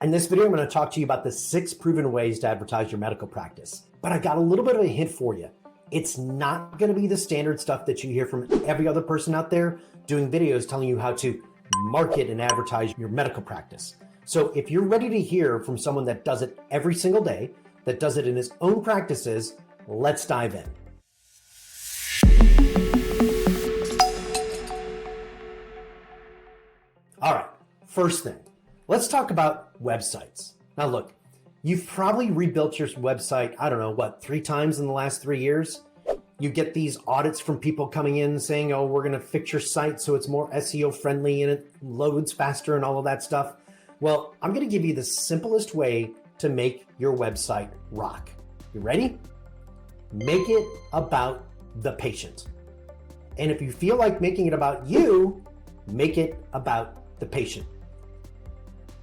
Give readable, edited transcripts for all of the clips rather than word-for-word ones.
In this video, I'm going to talk to you about the 6 proven ways to advertise your medical practice. But I got a little bit of a hint for you. It's not going to be the standard stuff that you hear from every other person out there doing videos telling you how to market and advertise your medical practice. So if you're ready to hear from someone that does it every single day, that does it in his own practices, let's dive in. All right, first thing, let's talk about websites. Now look, you've probably rebuilt your website, I don't know, 3 times in the last 3 years? You get these audits from people coming in saying, oh, we're gonna fix your site so it's more SEO friendly and it loads faster and all of that stuff. Well, I'm gonna give you the simplest way to make your website rock. You ready? Make it about the patient. And if you feel like making it about you, make it about the patient.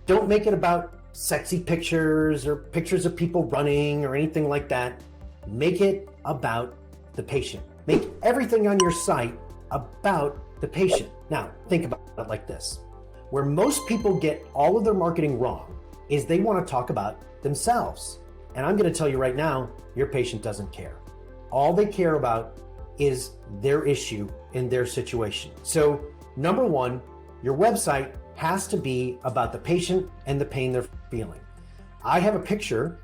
Don't make it about sexy pictures or pictures of people running or anything like that. Make it about the patient. Make everything on your site about the patient. Now, think about it like this. Where most people get all of their marketing wrong is they want to talk about themselves. And I'm going to tell you right now, your patient doesn't care. All they care about is their issue in their situation. So, number one, your website has to be about the patient and the pain they're feeling. I have a picture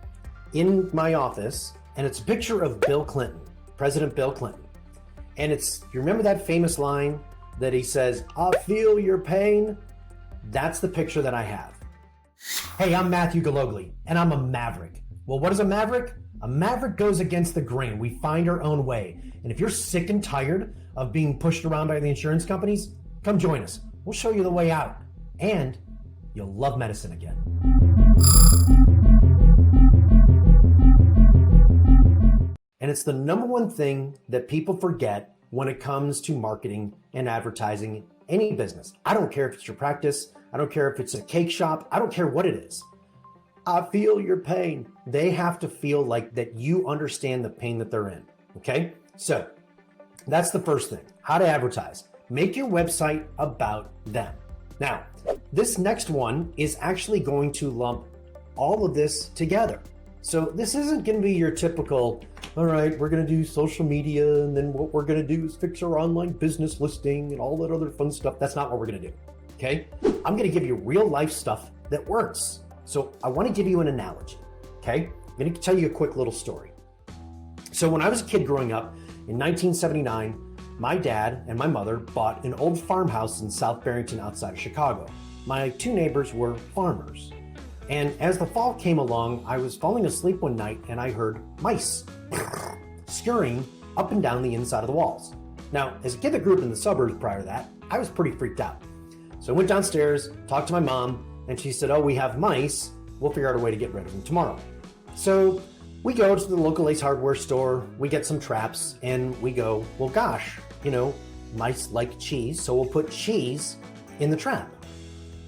in my office, and it's a picture of Bill Clinton, President Bill Clinton. And you remember that famous line that he says, "I feel your pain"? That's the picture that I have. Hey, I'm Matthew Galogli, and I'm a maverick. Well, what is a maverick? A maverick goes against the grain. We find our own way. And if you're sick and tired of being pushed around by the insurance companies, come join us. We'll show you the way out, and you'll love medicine again. And it's the number one thing that people forget when it comes to marketing and advertising any business. I don't care if it's your practice. I don't care if it's a cake shop. I don't care what it is. I feel your pain. They have to feel like that you understand the pain that they're in. Okay? So that's the first thing. How to advertise. Make your website about them. Now, this next one is actually going to lump all of this together. So this isn't going to be your typical, all right, we're going to do social media, and then what we're going to do is fix our online business listing and all that other fun stuff. That's not what we're going to do, okay? I'm going to give you real life stuff that works. So I want to give you an analogy, okay? I'm going to tell you a quick little story. So when I was a kid growing up in 1979, my dad and my mother bought an old farmhouse in South Barrington outside of Chicago. My 2 neighbors were farmers. And as the fall came along, I was falling asleep one night and I heard mice scurrying up and down the inside of the walls. Now, as a kid that grew up in the suburbs prior to that, I was pretty freaked out. So I went downstairs, talked to my mom, and she said, oh, we have mice. We'll figure out a way to get rid of them tomorrow. So we go to the local Ace Hardware store, we get some traps, and we go, well, gosh, mice like cheese, so we'll put cheese in the trap.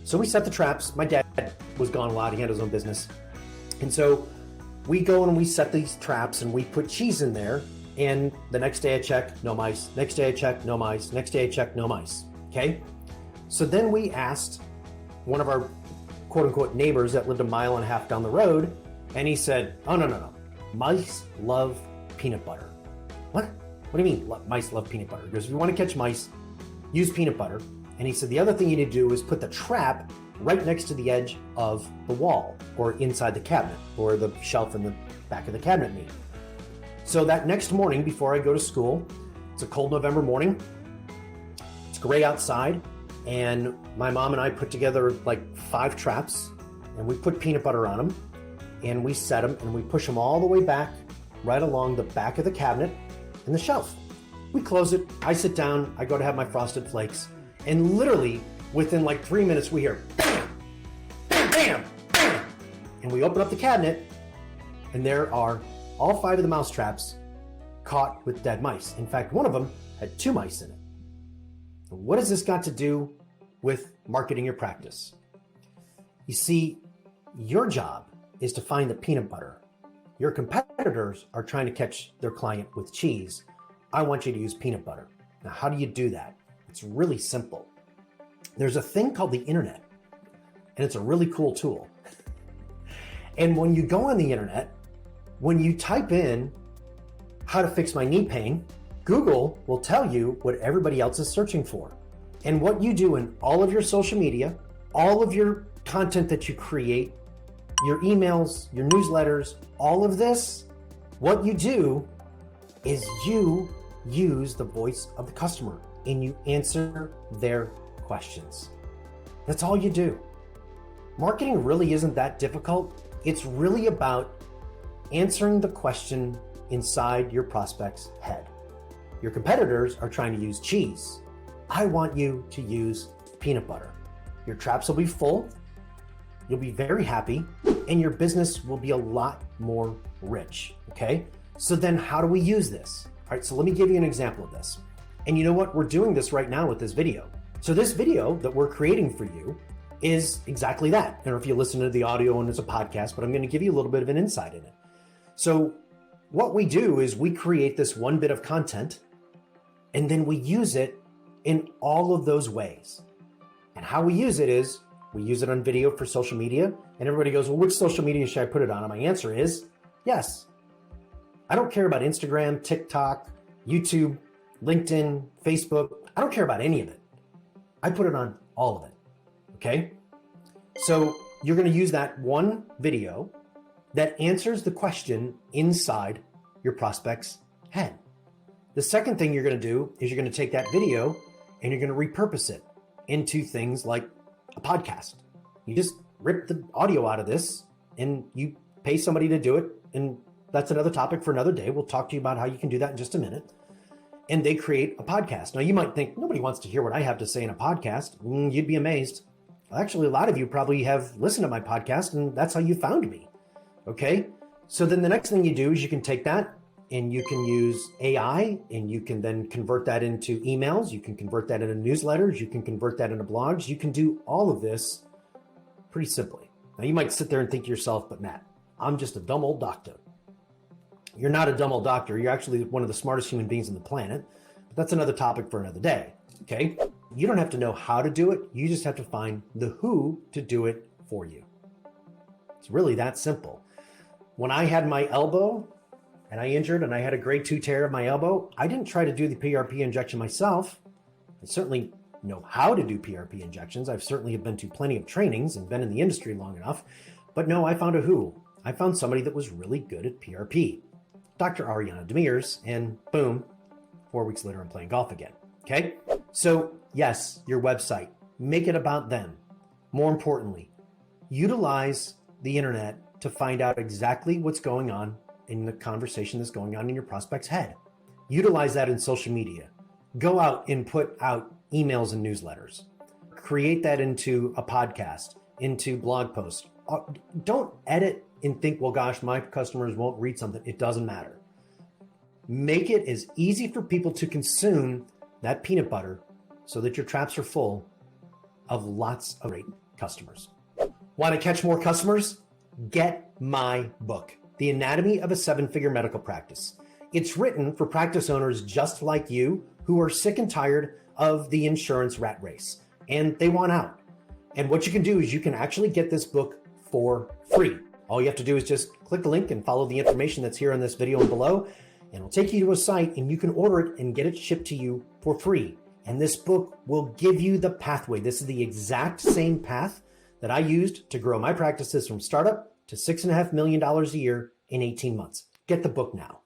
So we set the traps. My dad was gone a lot. He had his own business. And so we go and we set these traps and we put cheese in there. And the next day I check, no mice. Next day I check, no mice. Next day I check, no mice. Okay? So then we asked one of our quote unquote neighbors that lived a mile and a half down the road. And he said, oh, no. Mice love peanut butter. What? What do you mean mice love peanut butter? He goes, if you want to catch mice, use peanut butter. And he said, the other thing you need to do is put the trap right next to the edge of the wall or inside the cabinet or the shelf in the back of the cabinet mean. So that next morning before I go to school, it's a cold November morning, it's gray outside, and my mom and I put together like 5 traps and we put peanut butter on them and we set them and we push them all the way back right along the back of the cabinet and the shelf. We close it, I sit down, I go to have my Frosted Flakes, and literally within like 3 minutes we hear bam, bam, bam, bam. And we open up the cabinet and there are all 5 of the mouse traps caught with dead mice. In fact, one of them had 2 mice in it. What has this got to do with marketing your practice? You see, your job is to find the peanut butter. Your competitors are trying to catch their client with cheese. I want you to use peanut butter. Now, how do you do that? It's really simple. There's a thing called the internet, and it's a really cool tool. And when you go on the internet, when you type in how to fix my knee pain, Google will tell you what everybody else is searching for. And what you do in all of your social media, all of your content that you create, your emails, your newsletters, all of this, what you do is you use the voice of the customer and you answer their questions. That's all you do. Marketing really isn't that difficult. It's really about answering the question inside your prospect's head. Your competitors are trying to use cheese. I want you to use peanut butter. Your traps will be full, you'll be very happy, and your business will be a lot more rich, okay? So then how do we use this? All right, so let me give you an example of this. And you know what? We're doing this right now with this video. So this video that we're creating for you is exactly that. I don't know if you listen to the audio and it's a podcast, but I'm going to give you a little bit of an insight in it. So what we do is we create this one bit of content and then we use it in all of those ways. And how we use it is we use it on video for social media, and everybody goes, well, which social media should I put it on? And my answer is yes. I don't care about Instagram, TikTok, YouTube, LinkedIn, Facebook. I don't care about any of it. I put it on all of it, okay? So you're gonna use that one video that answers the question inside your prospect's head. The second thing you're gonna do is you're gonna take that video and you're gonna repurpose it into things like a podcast. You just rip the audio out of this and you pay somebody to do it. And that's another topic for another day. We'll talk to you about how you can do that in just a minute. And they create a podcast. Now you might think nobody wants to hear what I have to say in a podcast. You'd be amazed. Well, actually, a lot of you probably have listened to my podcast and that's how you found me. Okay. So then the next thing you do is you can take that and you can use AI and you can then convert that into emails. You can convert that into newsletters. You can convert that into blogs. You can do all of this pretty simply. Now you might sit there and think to yourself, but Matt, I'm just a dumb old doctor. You're not a dumb old doctor. You're actually one of the smartest human beings on the planet. But that's another topic for another day. Okay. You don't have to know how to do it. You just have to find the who to do it for you. It's really that simple. When I had my elbow, and I injured and I had a grade 2 tear of my elbow, I didn't try to do the PRP injection myself. I certainly know how to do PRP injections. I've certainly been to plenty of trainings and been in the industry long enough. But no, I found a who. I found somebody that was really good at PRP. Dr. Ariana Demirs, and boom, 4 weeks later, I'm playing golf again. Okay? So yes, your website, make it about them. More importantly, utilize the internet to find out exactly what's going on in the conversation that's going on in your prospect's head. Utilize that in social media. Go out and put out emails and newsletters. Create that into a podcast, into blog posts. Don't edit and think, well, gosh, my customers won't read something. It doesn't matter. Make it as easy for people to consume that peanut butter so that your traps are full of lots of great customers. Want to catch more customers? Get my book, The Anatomy of a Seven-Figure Medical Practice. It's written for practice owners just like you who are sick and tired of the insurance rat race and they want out. And what you can do is you can actually get this book for free. All you have to do is just click the link and follow the information that's here on this video and below, and it'll take you to a site and you can order it and get it shipped to you for free. And this book will give you the pathway. This is the exact same path that I used to grow my practices from startup to $6.5 million a year in 18 months. Get the book now.